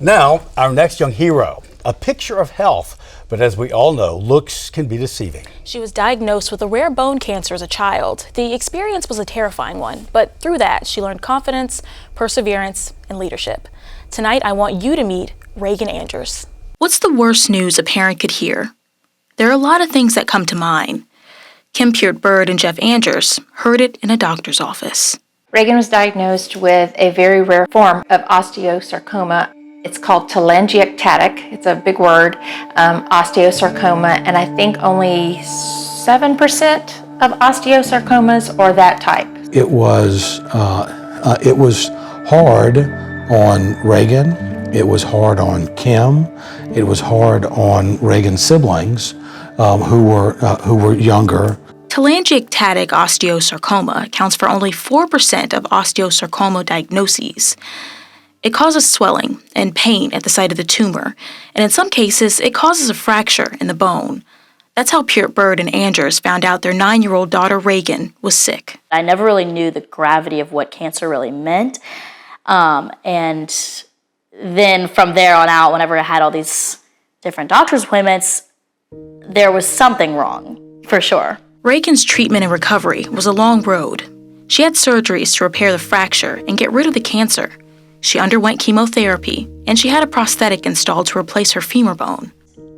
Now, our next young hero, a picture of health, but as we all know, looks can be deceiving. She was diagnosed with a rare bone cancer as a child. The experience was a terrifying one, but through that, she learned confidence, perseverance, and leadership. Tonight, I want you to meet Reagan Andrews. What's the worst news a parent could hear? There are a lot of things that come to mind. Kim Peart-Bird and Jeff Andrews heard it in a doctor's office. Reagan was diagnosed with a very rare form of osteosarcoma. It's called telangiectatic, it's a big word, osteosarcoma, and I think only 7% of osteosarcomas are that type. It was hard on Reagan, it was hard on Kim, it was hard on Reagan's siblings who were younger. Telangiectatic osteosarcoma accounts for only 4% of osteosarcoma diagnoses. It causes swelling and pain at the site of the tumor, and in some cases, it causes a fracture in the bone. That's how Peart-Bird and Andrews found out their 9-year-old daughter, Reagan, was sick. I never really knew the gravity of what cancer really meant, and then from there on out, whenever I had all these different doctor's appointments, there was something wrong, for sure. Reagan's treatment and recovery was a long road. She had surgeries to repair the fracture and get rid of the cancer. She underwent chemotherapy, and she had a prosthetic installed to replace her femur bone.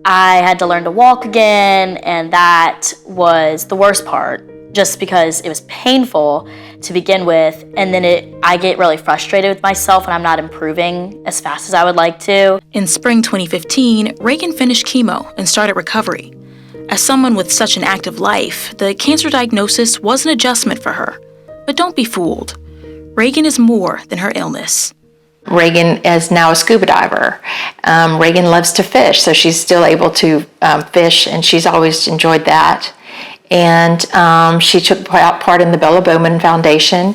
I had to learn to walk again, and that was the worst part, just because it was painful to begin with, and then I get really frustrated with myself when I'm not improving as fast as I would like to. In spring 2015, Reagan finished chemo and started recovery. As someone with such an active life, the cancer diagnosis was an adjustment for her. But don't be fooled. Reagan is more than her illness. Reagan is now a scuba diver. Reagan loves to fish, so she's still able to fish, and she's always enjoyed that. And she took part in the Bella Bowman Foundation.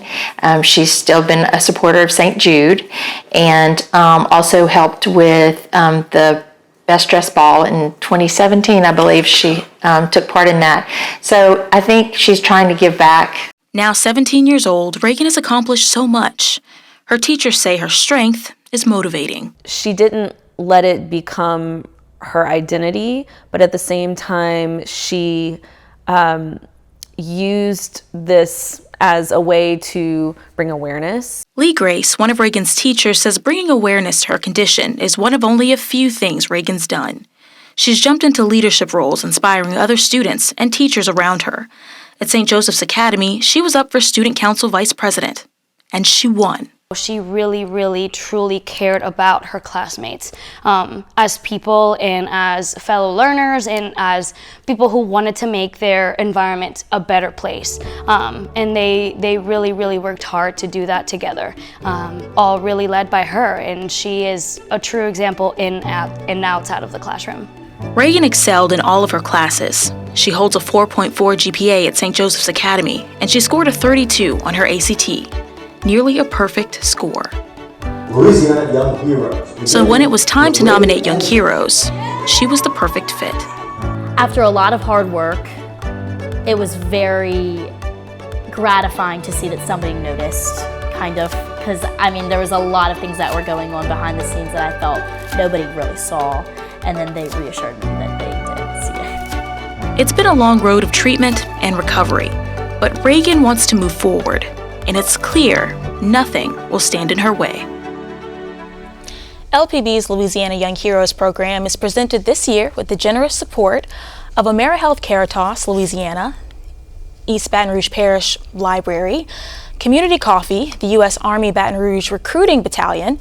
She's still been a supporter of St. Jude, and also helped with the Best Dressed Ball in 2017, I believe she took part in that. So I think she's trying to give back. Now 17 years old, Reagan has accomplished so much. Her teachers say her strength is motivating. She didn't let it become her identity, but at the same time, she used this as a way to bring awareness. Lee Grace, one of Reagan's teachers, says bringing awareness to her condition is one of only a few things Reagan's done. She's jumped into leadership roles, inspiring other students and teachers around her. At St. Joseph's Academy, she was up for Student Council Vice President, and she won. She really, really, truly cared about her classmates as people and as fellow learners and as people who wanted to make their environment a better place. And they really, really worked hard to do that together, all really led by her. And she is a true example in and outside of the classroom. Reagan excelled in all of her classes. She holds a 4.4 GPA at St. Joseph's Academy, and she scored a 32 on her ACT. Nearly a perfect score. Louisiana Young Heroes. So when it was time to nominate Young Heroes, she was the perfect fit. After a lot of hard work, it was very gratifying to see that somebody noticed, kind of, because I mean there was a lot of things that were going on behind the scenes that I felt nobody really saw, and then they reassured me that they did see it. It's been a long road of treatment and recovery, but Reagan wants to move forward. And it's clear nothing will stand in her way. LPB's Louisiana Young Heroes program is presented this year with the generous support of AmeriHealth Caritas, Louisiana, East Baton Rouge Parish Library, Community Coffee, the U.S. Army Baton Rouge Recruiting Battalion,